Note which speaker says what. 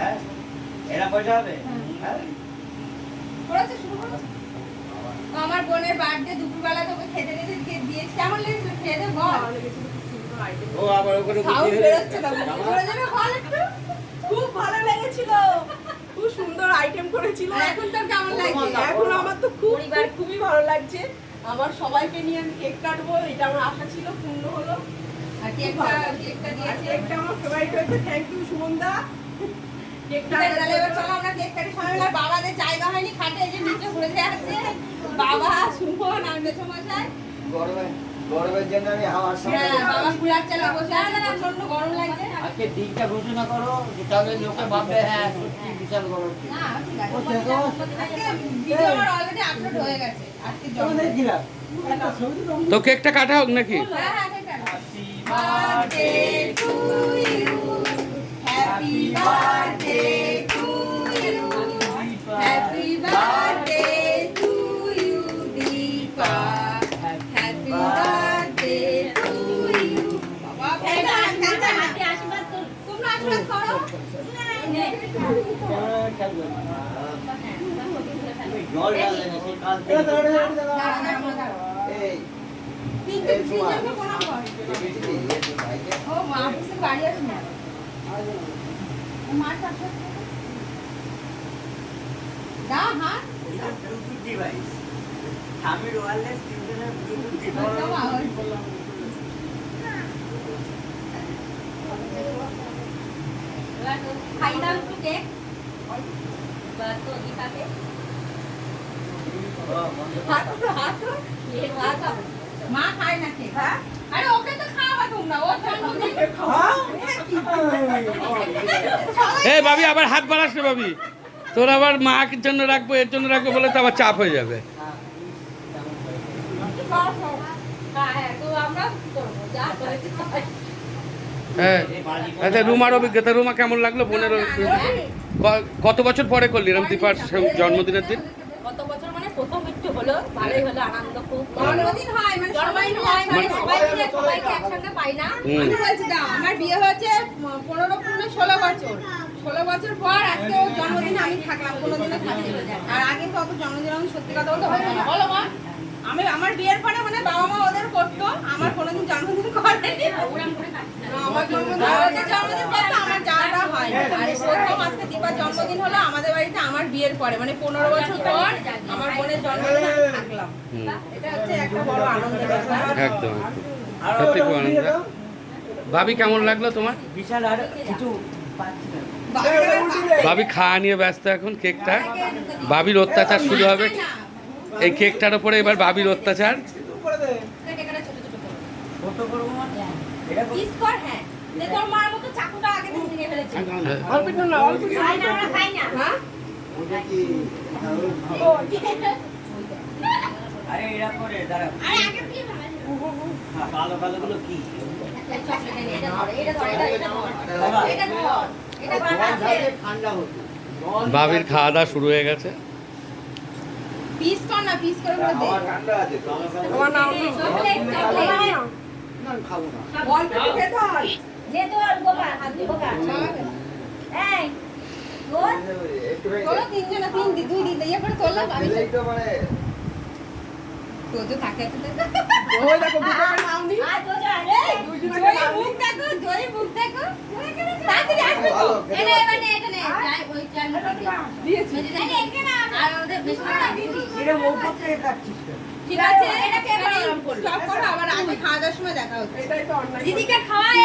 Speaker 1: হ্যাঁ এরা পয়সা হবে হ্যাঁ
Speaker 2: করেছে শুরু করেছে আমার বোনের বার্থডে দুপুরবেলা তোকে খেতে দিয়েছি কেমন লেগেছিল খেতে বল
Speaker 1: ও আবার ওখানে
Speaker 2: সাউন্ড বেরোচ্ছে না বলে যেন বল একটু
Speaker 3: খুব ভালো লেগেছিল, খুব সুন্দর আইটেম করেছিল।
Speaker 2: এখন তোর কেমন লাগছে
Speaker 3: এখন আমার তো খুবই ভালো লাগছে। আমার সবাইকে নিয়ে আমি কেক কাটবো, এটা আমার আশা ছিল, পূর্ণ হলো।
Speaker 2: আর কেকটা দিয়েছি
Speaker 3: কেকটা আমার ফেভারিট হয়েছে। থ্যাংক ইউ সুমনদা। কেকটা
Speaker 2: তাহলে এবার চলো আমরা কেক কাটি সবাই বাবাদের জায়গা হয়নি খাটে এই যে নিচে বসে আছে বাবা সুমন আর মেছো মশাই
Speaker 1: গরমের জন্য আমি হাওয়ার সামনে
Speaker 2: বাবা কুলার চালে বসে আছে প্রচন্ড গরম লাগছে
Speaker 1: আজকে দিনটা ঘোষণা করো তাহলে লোকে ভাববে হ্যাঁ সত্যি বিশাল গরম ছিল।
Speaker 2: না ঠিক আছে আজকে ভিডিও আমার অলরেডি আপলোড হয়ে গেছে আজকে জন্মদিন
Speaker 4: তো কেকটা কাটা হোক নাকি?
Speaker 2: হ্যাঁ হ্যাঁ ঠিক আছে birthday to you happy birthday to you happy birthday to you Deepa happy birthday to you বাবা হাতে আশীর্বাদ করো তোমরা আশীর্বাদ করো
Speaker 1: জল ঢাললে না সেই কাল থেকে এই
Speaker 2: তিনজনকে প্রণাম কর ও মা অফিসে বাড়ি আছে না মার কাছে দা হ্যাঁ
Speaker 1: ব্লুটুথ ডিভাইস আমি ওয়্যারলেস তিনজনের ব্লুটুথ ডিভাইস
Speaker 2: খাই দাও একটু কেক বা তো দিকাকে মা খায় না কেক হ্যাঁ আরে ওকে তো খাওয়া তোমরা ও জন্মদিন
Speaker 4: এই ভাবি আবার হাত বাড়াস না ভাবি, তোর আবার মার জন্য রাখবো এর জন্য রাখবো বলে তো আবার চাপ হয়ে যাবে।
Speaker 2: হ্যাঁ তো আমরা কি করবো যা করেছি
Speaker 4: হ্যাঁ আচ্ছা রুমার অভিজ্ঞতা, রুমা কেমন লাগলো বোনের অভিজ্ঞতা? কত বছর পরে করলি এরকম দীপার জন্মদিনের দিন?
Speaker 3: গত বছর মানে প্রথম একটু হলো, ভালোই হলো, আনন্দ খুব।
Speaker 2: জন্মদিন হয় মানে সবাই হয় মানে সবাই মিলে সবাইকে একসঙ্গে পাই না আমি বলছি দাও আমার বিয়ে হয়েছে 15 16 বছর 16 বছর পর আজকে ওর জন্মদিনে আমি থাকলাম কোনোদিনও থাকিনি আর আগে তো অত জন্মদিন আমি সত্যি কথা বলতে হয় না বলো মা আমি আমার বিয়ের পরে মানে বাবা মা ওদের করতো আমার কোনোদিন জন্মদিন করেনি আমার জন্মদিন করতো আমার যাওয়াটা হয় না আর প্রথম আজকে দীপার জন্মদিন হলো আমাদের বাড়িতে আমার বিয়ের পরে মানে 15 বছর পর আমার বোনের জন্মদিনে আমি থাকলাম এটা হচ্ছে একটা বড় আনন্দের ব্যাপার
Speaker 4: একদম সত্যি খুব আনন্দ। ভাবি কেমন লাগলো তোমার?
Speaker 1: বিশাল আর কিছু পাচ্ছি না
Speaker 4: ভাবি খাওয়া নিয়ে ব্যস্ত এখন, কেকটা ভাবির অত্যাচার শুরু হবে এই কেকটার উপরে, এবার ভাবির অত্যাচার।
Speaker 1: কত করবো মানে এটা
Speaker 2: পিস কর হ্যাঁ যে তোর মার মতো চাকুটা আগে থেকে ভেঙে ফেলেছে
Speaker 3: অল্প একটু না, অল্প একটু।
Speaker 2: খাই না আমরা খাই না হ্যাঁ
Speaker 1: ওটা কি আরে এরা করে দাঁড়া
Speaker 2: আরে আগে কি
Speaker 1: কালো কালো গুলো কি
Speaker 2: চকলেট এনে এটা ধর এটা ধর এটা ধর এটা ধর এটা ধর
Speaker 1: ঠান্ডা হতো
Speaker 4: ভাবির খাওয়া দাওয়া শুরু হয়ে গেছে।
Speaker 2: পিস কর না পিস করে করে দে
Speaker 1: ঠান্ডা আছে কালো কালো
Speaker 3: আমার নাম
Speaker 2: চকলেট চকলেট
Speaker 1: না আমি খাবো না
Speaker 3: অল্প একটু খেতে হয়।
Speaker 2: দে তো আর গোপা হাত দি গোপা এই তোর
Speaker 1: একটু
Speaker 2: তোরা তিনজন তিন দি দুই দি ইয়ে করে তোলা আমি
Speaker 1: এই তো মানে
Speaker 2: তো তো থাকে আছে
Speaker 3: ওই দেখো দুটোকে নাম নি।
Speaker 2: আ তো যা রে জয় মুখ দেখো জয় মুখ দেখো তাড়াতাড়ি আসবে তো এনে এবারে এটা নে যাই ওই চাল
Speaker 3: দিয়েছি।
Speaker 2: আরে একে না আর ওদের বেশি না দিদি
Speaker 1: এটা ওপর থেকে কাটছিস কেন?
Speaker 2: ঠিক আছে এটাকে স্টপ করো আবার আগে খাওয়া দাওয়ার সময় দেখা হচ্ছে
Speaker 3: এটাই তো অন্যায়।
Speaker 2: দিদিকে খাওয়ায়